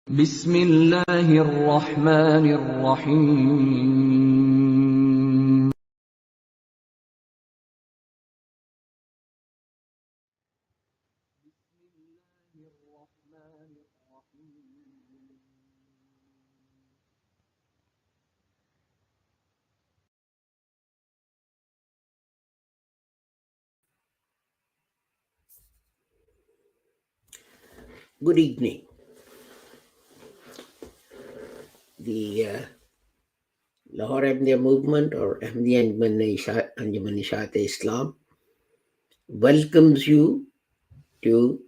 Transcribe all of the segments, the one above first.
بسم الله الرحمن الرحيم. Good evening. The Lahore Ahmadiyya movement, or Ahmadiyya Anjuman Islam, welcomes you to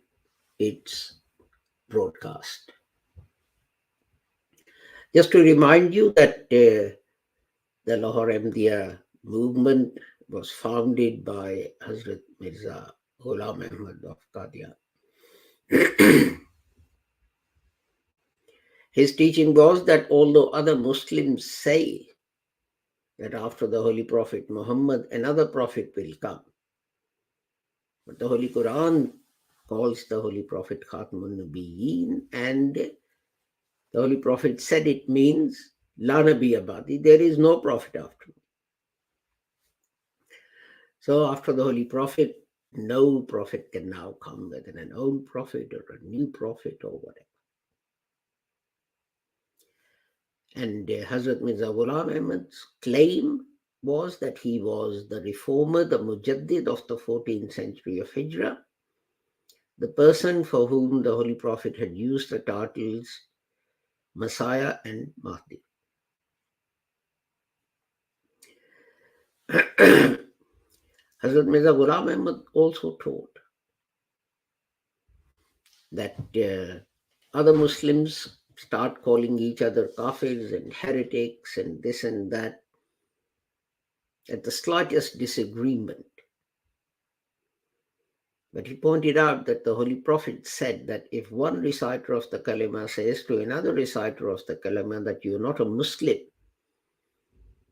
its broadcast. Just to remind you that the Lahore Ahmadiyya movement was founded by Hazrat Mirza Ghulam Ahmad of Qadian. His teaching was that although other Muslims say that after the Holy Prophet Muhammad, another prophet will come, but the Holy Quran calls the Holy Prophet Khatmun Nabiyyin, and the Holy Prophet said it means La Nabi Abadi, there is no prophet after me. So after the Holy Prophet, no prophet can now come, whether an old prophet or a new prophet or whatever. And Hazrat Mirza Ghulam Ahmad's claim was that he was the reformer, the Mujaddid of the 14th century of Hijrah, the person for whom the Holy Prophet had used the titles Messiah and Mahdi. Hazrat Mirza Ghulam Ahmad also taught that other Muslims start calling each other kafirs and heretics and this and that at the slightest disagreement. But he pointed out that the Holy Prophet said that if one reciter of the kalima says to another reciter of the kalima that you're not a Muslim,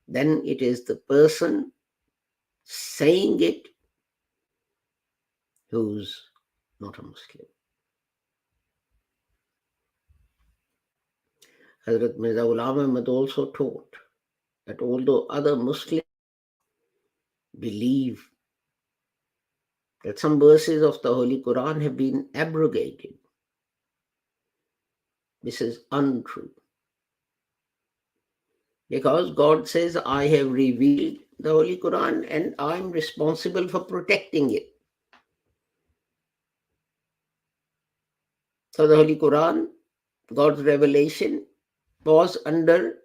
then it is the person saying it who's not a Muslim. Hazrat Mirza Ghulam Ahmad also taught that although other Muslims believe that some verses of the Holy Quran have been abrogated, this is untrue. Because God says, I have revealed the Holy Quran and I'm responsible for protecting it. So the Holy Quran, God's revelation, was under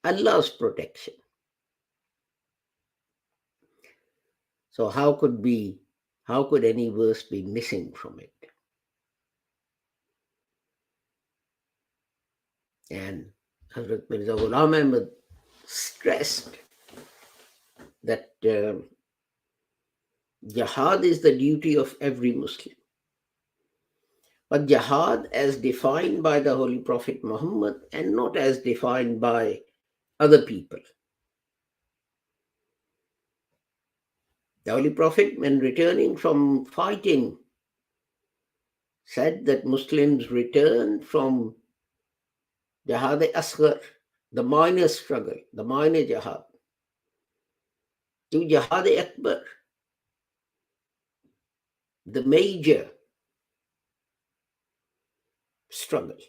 Allah's protection. So how could any verse be missing from it? And Hazrat Mirza Ghulam Ahmad stressed that jihad is the duty of every Muslim. But jihad as defined by the Holy Prophet Muhammad and not as defined by other people. The Holy Prophet, when returning from fighting, said that Muslims return from Jihad-e-Asghar, the minor struggle, the minor jihad, to Jihad-e-Akbar, the major struggle,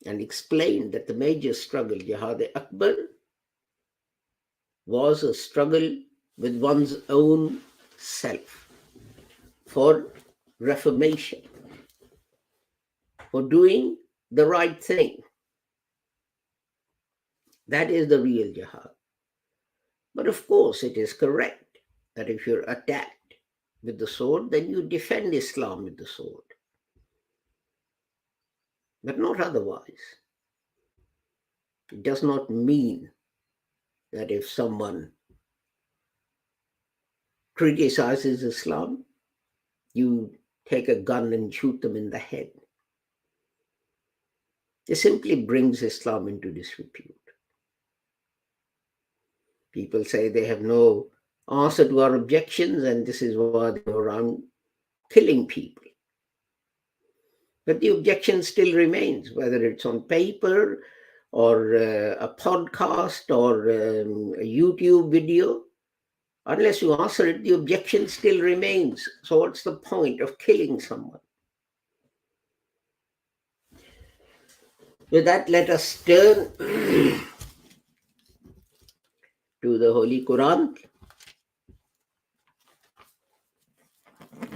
and explained that the major struggle, Jihad-e-Akbar, was a struggle with one's own self for reformation, for doing the right thing. That is the real jihad. But of course, it is correct that if you're attacked with the sword, then you defend Islam with the sword, but not otherwise. It does not mean that if someone criticizes Islam, you take a gun and shoot them in the head. It simply brings Islam into disrepute. People say they have no answer to our objections, and this is why they go around killing people. But the objection still remains, whether it's on paper or a podcast or a YouTube video. Unless you answer it, the objection still remains. So, what's the point of killing someone? With that, let us turn to the Holy Quran.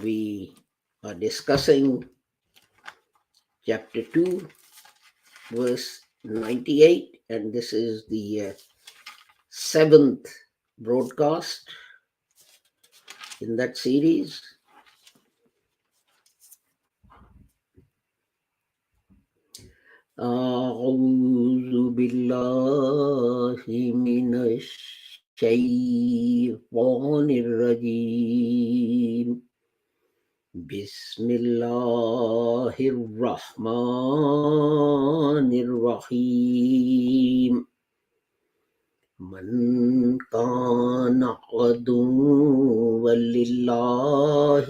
We are discussing chapter 2, verse 98, and this is the seventh broadcast in that series. أعوذ بالله من الشيطان الرجيم بسم الله الرحمن الرحيم من كان عدوا لله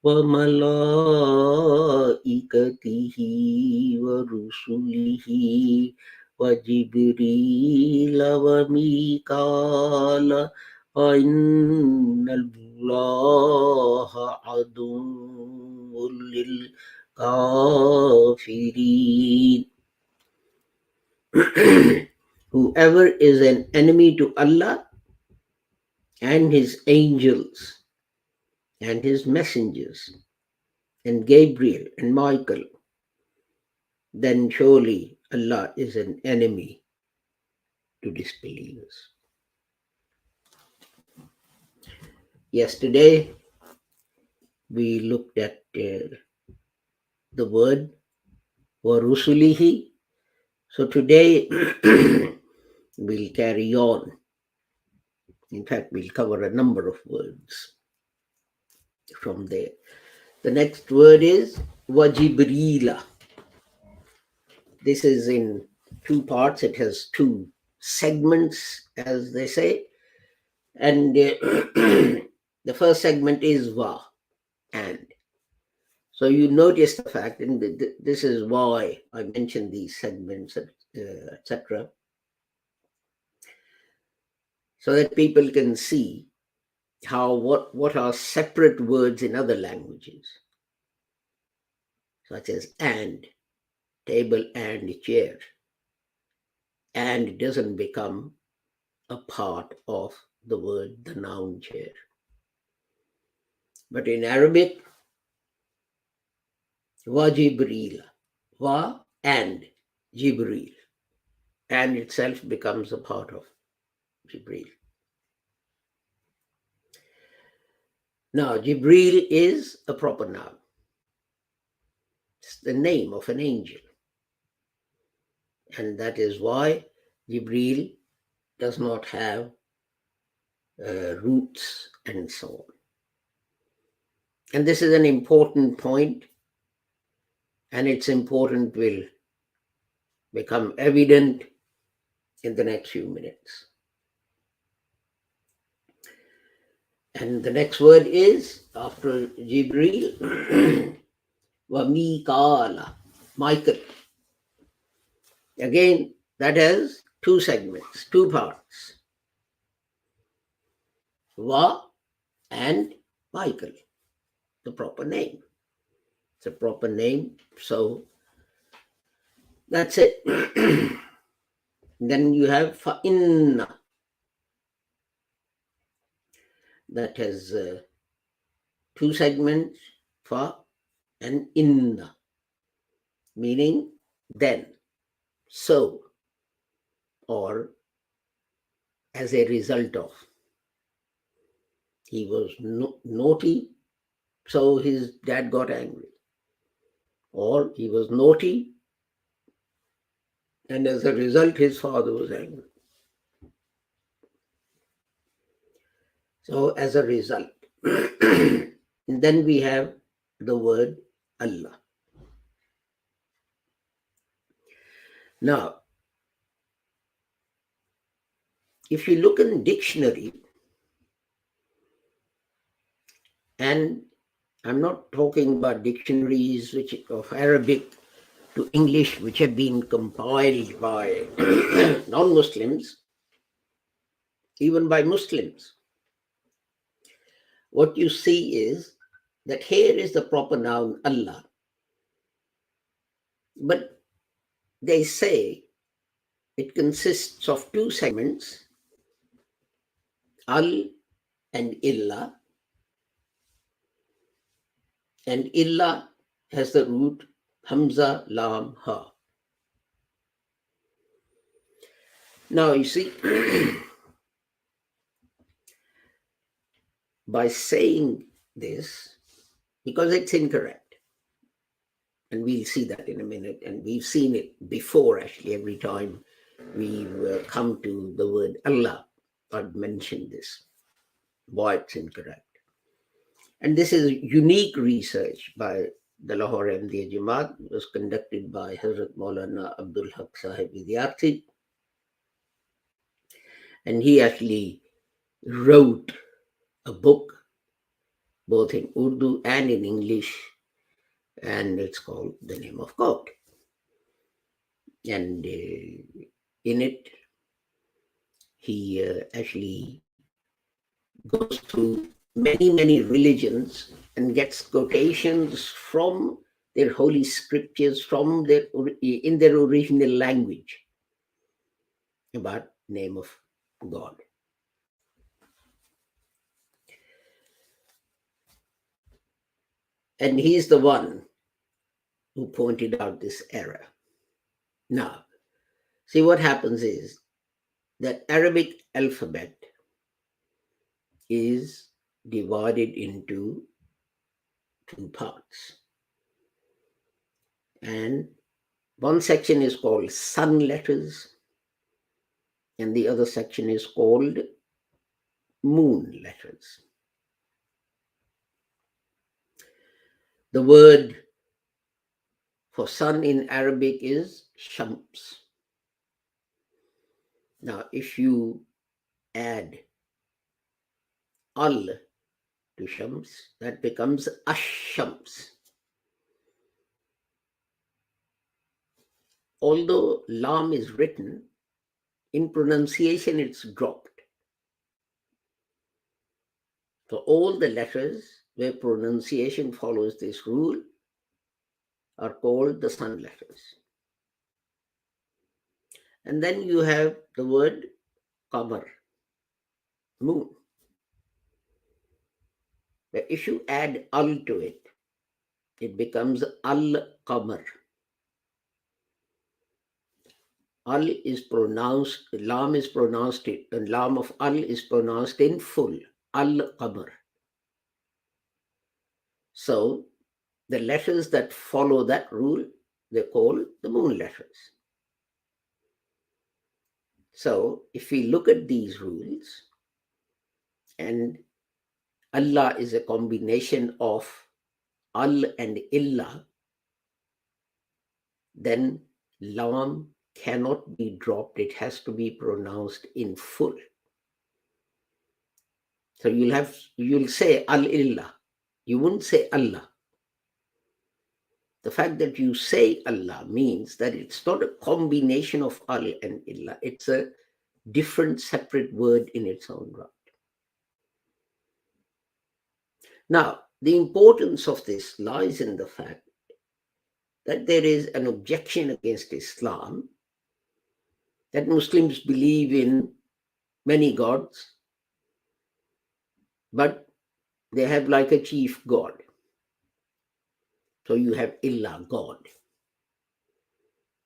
وملائكته ورسله وجبريل وميكال فإن الله عدو للكافرين. Whoever is an enemy to Allah and his angels and his messengers and Gabriel and Michael, then surely Allah is an enemy to disbelievers. Yesterday, we looked at the word warusulihi. So today, we'll carry on. In fact, we'll cover a number of words from there. The next word is wajibrila. This is in two parts. It has two segments, as they say. And the first segment is wa, and. So you notice the fact, and this is why I mentioned these segments, etc., so that people can see how what are separate words in other languages, such as and, table and chair, and doesn't become a part of the word, the noun chair. But in Arabic, wa Jibril, wa and Jibril, and itself becomes a part of Jibril. Now, Jibril is a proper noun. It's the name of an angel. And that is why Jibril does not have roots and so on. And this is an important point, and its importance will become evident in the next few minutes. And the next word is, after Jibril, wa Mikala, Michael. Again, that has two segments, two parts. Wa and Michael, the proper name. It's a proper name, so that's it. Then you have fa'inna. That has two segments, fa and inna, meaning then, so, or as a result of. He was naughty, so his dad got angry. Or he was naughty, and as a result, his father was angry. So, as a result, and then we have the word Allah. Now, if you look in dictionary, and I'm not talking about dictionaries of Arabic to English which have been compiled by non-Muslims, even by Muslims. What you see is that here is the proper noun Allah. But they say it consists of two segments, Al and Illa. And Illa has the root Hamza, Lam, Ha. Now you see, by saying this, because it's incorrect, and we'll see that in a minute, and we've seen it before actually, every time we've come to the word Allah, I've mentioned this, why it's incorrect. And this is unique research by the Lahore Ahmadiyya Jamaat. It was conducted by Hazrat Maulana Abdul Haq Sahib Vidyarthi. And he actually wrote a book, both in Urdu and in English, and it's called The Name of God. And in it, he actually goes through many religions and gets quotations from their holy scriptures in their original language about name of God. And he's the one who pointed out this error. Now, see, what happens is that Arabic alphabet is divided into two parts. And one section is called sun letters, and the other section is called moon letters. The word for sun in Arabic is shams. Now, if you add al to shams, that becomes ash-shams. Although lam is written, in pronunciation it's dropped. So all the letters where pronunciation follows this rule are called the sun letters. And then you have the word qamar, moon. But if you add al to it, it becomes al-qamar. Al is pronounced, lam is pronounced, and lam of al is pronounced in full, al-qamar. So the letters that follow that rule, they're called the moon letters. So if we look at these rules, and Allah is a combination of al and illa, then lam cannot be dropped. It has to be pronounced in full. So you'll say al-illah. You wouldn't say Allah. The fact that you say Allah means that it's not a combination of al and illah. It's a different, separate word in its own right. Now, the importance of this lies in the fact that there is an objection against Islam, that Muslims believe in many gods, but they have like a chief god. So you have Illah, God.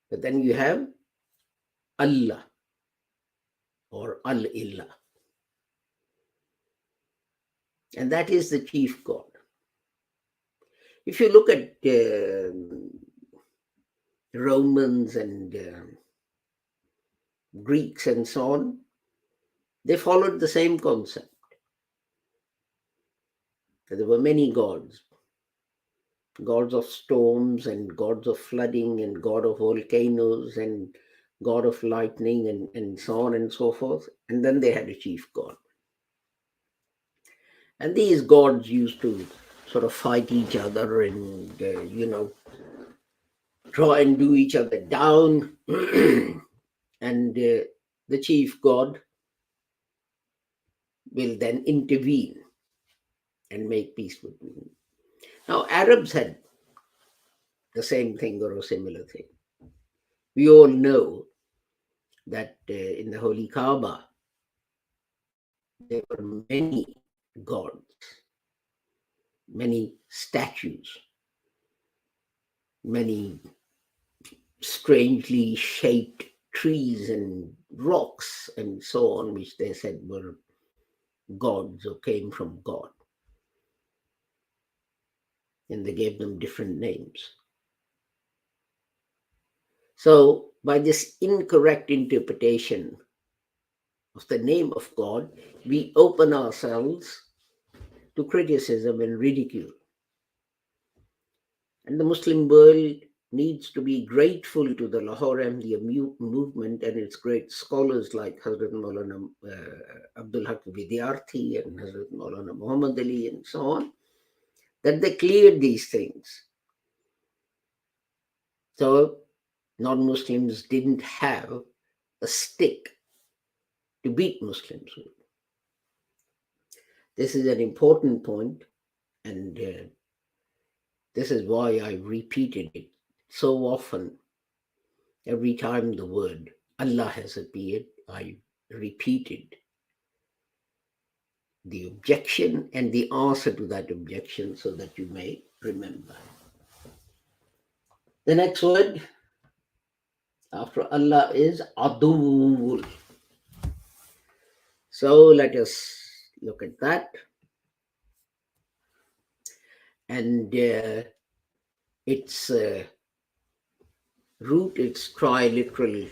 But then you have Allah or Al-Illah. And that is the chief god. If you look at Romans and Greeks and so on, they followed the same concept. There were many gods. Gods of storms and gods of flooding and god of volcanoes and god of lightning and so on and so forth. And then they had a chief god. And these gods used to sort of fight each other and, try and do each other down. And the chief god will then intervene and make peace between them. Now, Arabs had the same thing or a similar thing. We all know that in the Holy Kaaba, there were many gods, many statues, many strangely shaped trees and rocks and so on, which they said were gods or came from God. And they gave them different names. So, by this incorrect interpretation of the name of God, we open ourselves to criticism and ridicule. And the Muslim world needs to be grateful to the Lahore Ahmadiyya movement and its great scholars like Hazrat Maulana Abdul Haq Vidyarthi and Hazrat Maulana Muhammad Ali and so on, that they cleared these things. So non-Muslims didn't have a stick to beat Muslims with. This is an important point, and this is why I repeated it so often. Every time the word Allah has appeared, I repeated the objection and the answer to that objection so that you may remember. The next word after Allah is Adul. So let us look at that. And its root, its triliteral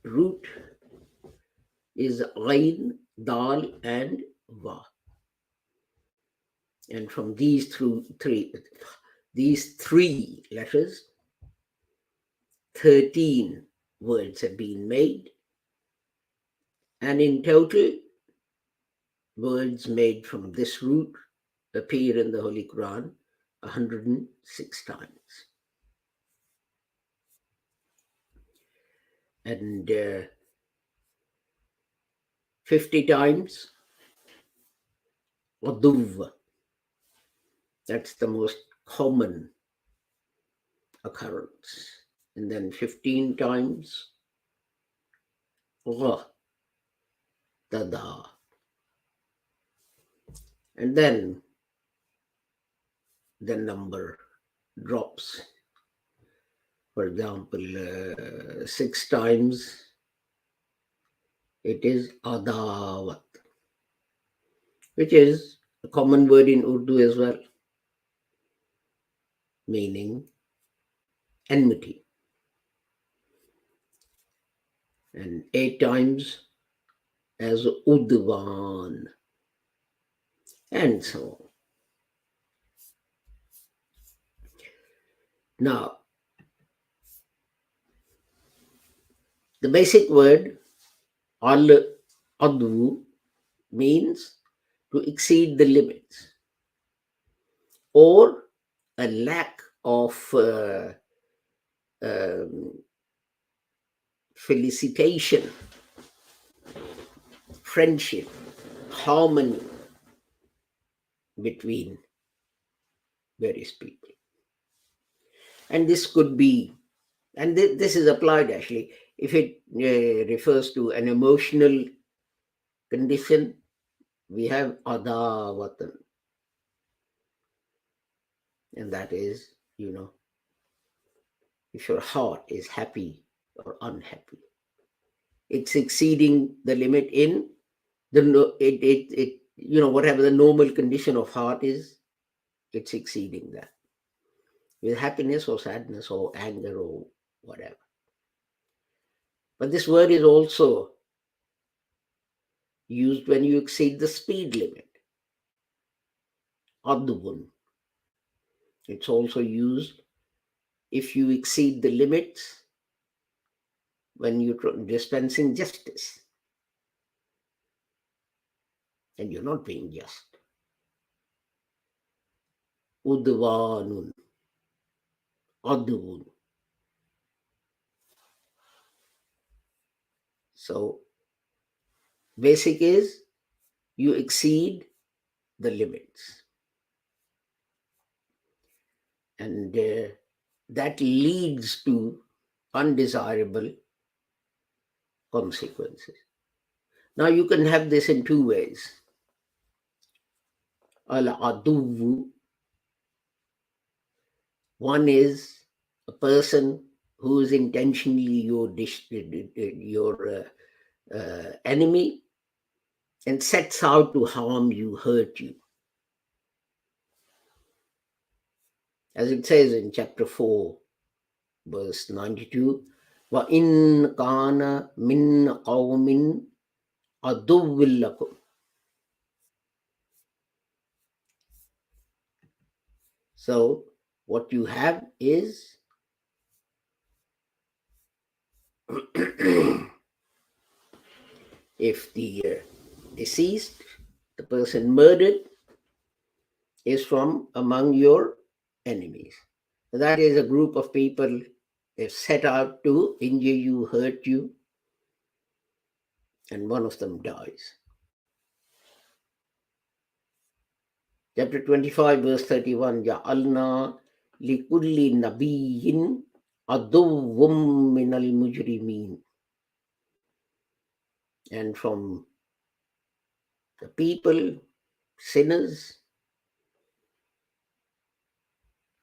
root is Ain, Dal, and Va. And from these three letters, 13 words have been made. And in total, words made from this root appear in the Holy Quran 106 times. And 50 times Aduv. That's the most common occurrence. And then 15 times Ra, Dada. And then the number drops. For example, 6 times it is Adawat, which is a common word in Urdu as well, meaning enmity. And 8 times as Udvan, and so on. Now, the basic word al-adwu means to exceed the limits or a lack of felicitation, friendship, harmony between various people. And this could be, and this is applied actually, if it refers to an emotional condition, we have adawatan. And that is, if your heart is happy or unhappy, it's exceeding the limit in whatever the normal condition of heart is, it's exceeding that with happiness or sadness or anger or whatever. But this word is also used when you exceed the speed limit. Adwun. It's also used if you exceed the limits when you're dispensing justice and you're not being just. udvanun, advun. So basic is you exceed the limits. And that leads to undesirable consequences. Now you can have this in two ways. Al-aduvu. One is a person who is intentionally your enemy and sets out to harm you, hurt you. As it says in chapter 4, verse 92, وَإِن كَانَ مِنْ قَوْمٍ عَدُوٍّ لَكُمْ. So what you have is if the deceased, the person murdered, is from among your enemies. That is a group of people they've set out to injure you, hurt you, and one of them dies. Chapter 25, verse 31, Ja'alna likulli nabiyyin aduwwum minal mujrimin. And from the people, sinners,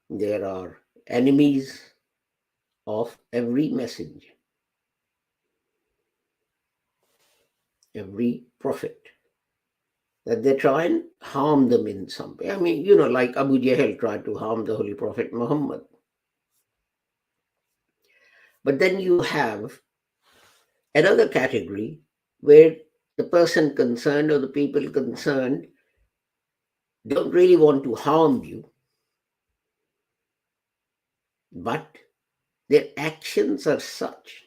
there are enemies of every messenger, every prophet, that they try and harm them in some way. I mean, like Abu Jahl tried to harm the Holy Prophet Muhammad. But then you have another category where the person concerned or the people concerned don't really want to harm you, but their actions are such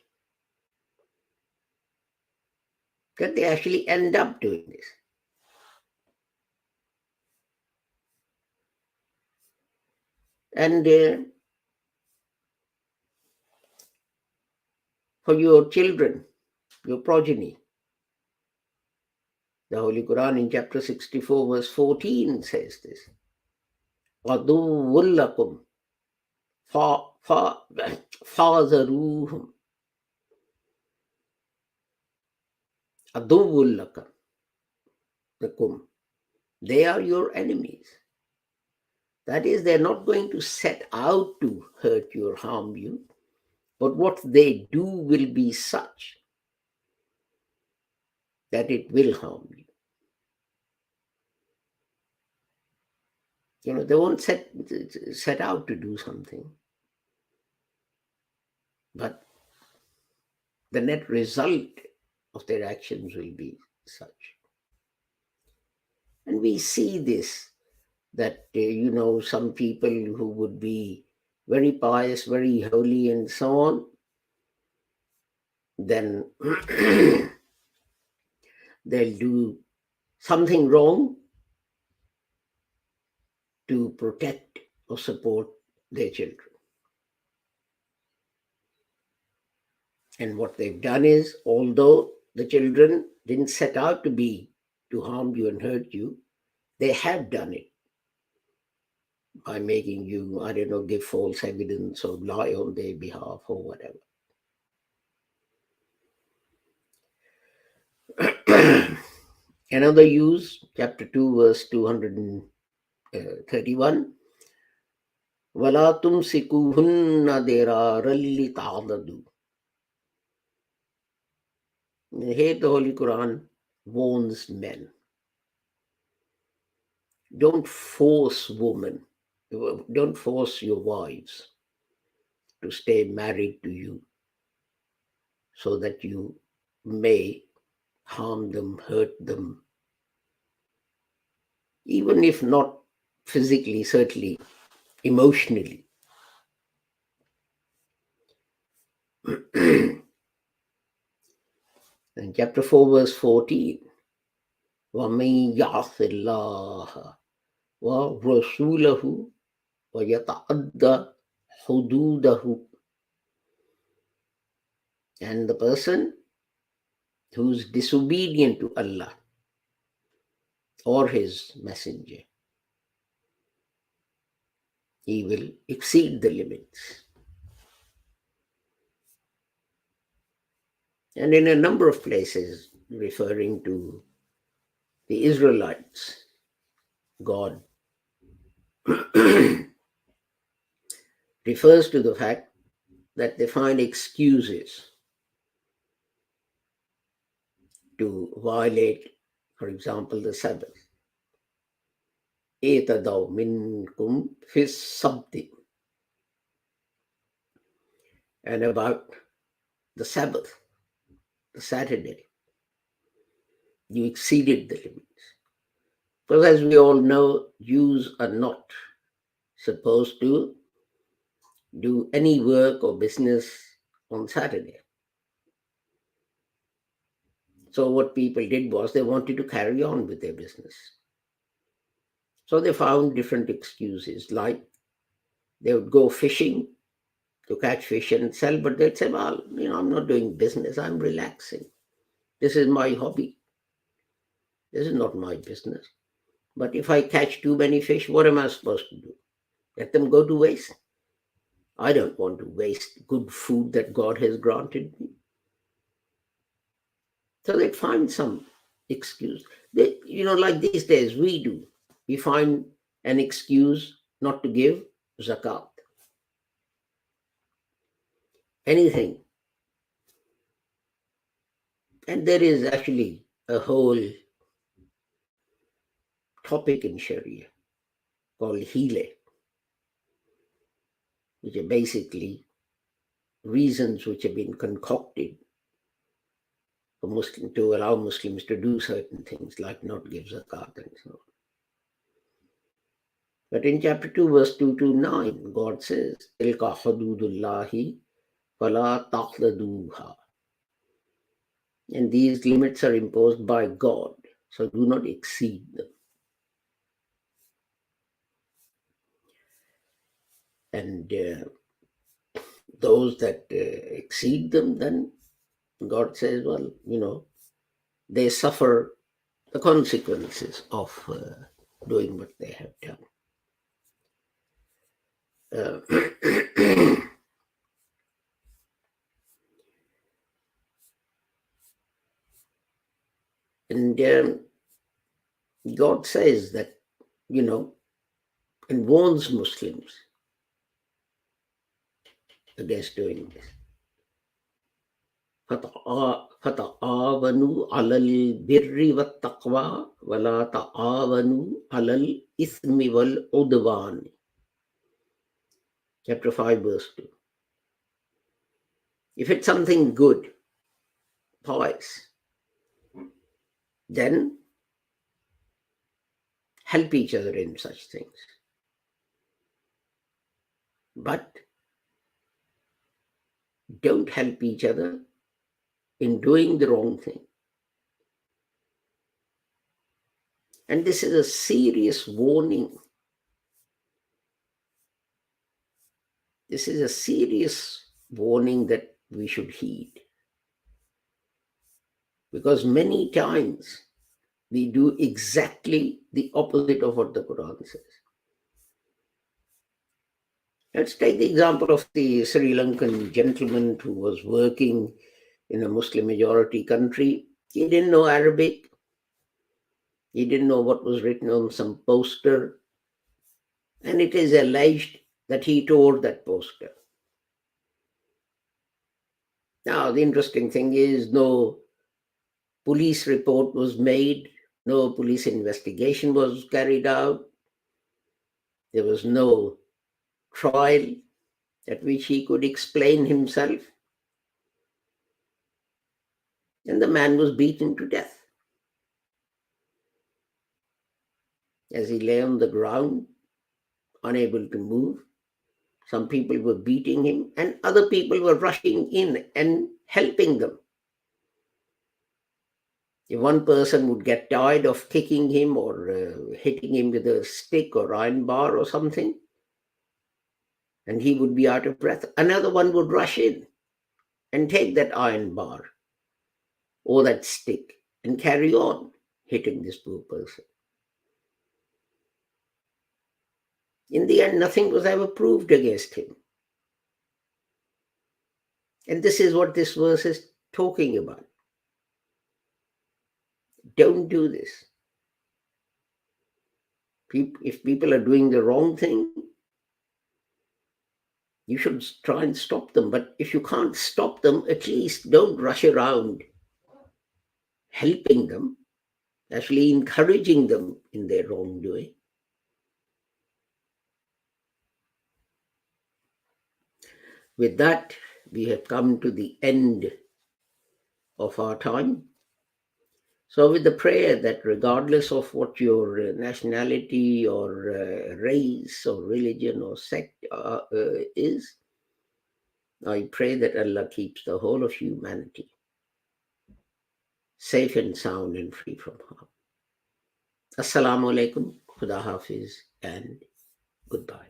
that they actually end up doing this. And for your children, your progeny, the Holy Quran in chapter 64, verse 14 says this. عَدُوٌّ لَكُمْ فَاحْذَرُوهُمْ. عَدُوٌّ لَكُمْ. They are your enemies. That is, they're not going to set out to hurt you or harm you, but what they do will be such that it will harm you. They won't set out to do something, but the net result of their actions will be such. And we see this, that, some people who would be very pious, very holy, and so on, then they'll do something wrong to protect or support their children. And what they've done is, although the children didn't set out to harm you and hurt you, they have done it by making you, give false evidence or lie on their behalf or whatever. Another use, chapter 2, verse 231. وَلَا تُمْسِكُوهُنَّ ضِرَارًا لِتَعْتَدُوا. Here the Holy Quran warns men. Don't force women, don't force your wives to stay married to you so that you may harm them, hurt them, even if not physically, certainly emotionally. In chapter 4, verse 14, وَمَن يَعْصِ اللَّهَ وَرَسُولَهُ وَيَتَعَدَّى حُدُودَهُ. And the person who's disobedient to Allah or his messenger, he will exceed the limits. And in a number of places, referring to the Israelites, God refers to the fact that they find excuses to violate, for example, the Sabbath. اعتدوا منكم في السبت. And about the Sabbath, the Saturday, you exceeded the limits. Because as we all know, Jews are not supposed to do any work or business on Saturday. So what people did was they wanted to carry on with their business. So they found different excuses, like they would go fishing to catch fish and sell, but they'd say, well, I'm not doing business, I'm relaxing. This is my hobby. This is not my business. But if I catch too many fish, what am I supposed to do? Let them go to waste? I don't want to waste good food that God has granted me. So they'd find some excuse. Like these days we do. We find an excuse not to give zakat. Anything. And there is actually a whole topic in Sharia called hile, which are basically reasons which have been concocted to allow Muslims to do certain things, like not give zakat and so on. But in chapter 2, verse 2 to 9, God says, Tilka hududullahi fala taqladuha. And these limits are imposed by God, so do not exceed them. And those that exceed them, then God says, well, they suffer the consequences of doing what they have done. And God says that, and warns Muslims against doing this. فَتَعَاوَنُوا عَلَى الْبِرِّ وَالتَّقْوَى وَلَا تَعَاوَنُوا عَلَى الْإِثْمِ وَالْعُدْوَانِ. Chapter 5, verse 2. If it's something good, pious, then help each other in such things. But don't help each other in doing the wrong thing. And this is a serious warning. This is a serious warning that we should heed. Because many times we do exactly the opposite of what the Quran says. Let's take the example of the Sri Lankan gentleman who was working in a Muslim majority country. He didn't know Arabic. He didn't know what was written on some poster. And it is alleged that he tore that poster. Now, the interesting thing is no police report was made. No police investigation was carried out. There was no trial at which he could explain himself. And the man was beaten to death. As he lay on the ground, unable to move, some people were beating him and other people were rushing in and helping them. If one person would get tired of kicking him or hitting him with a stick or iron bar or something, and he would be out of breath. Another one would rush in and take that iron bar or that stick and carry on hitting this poor person. In the end, nothing was ever proved against him. And this is what this verse is talking about. Don't do this. If people are doing the wrong thing, you should try and stop them. But if you can't stop them, at least don't rush around helping them, actually encouraging them in their wrongdoing. With that, we have come to the end of our time. So with the prayer that regardless of what your nationality or race or religion or sect is, I pray that Allah keeps the whole of humanity safe and sound and free from harm. Assalamu alaikum, Khuda Hafiz, and goodbye.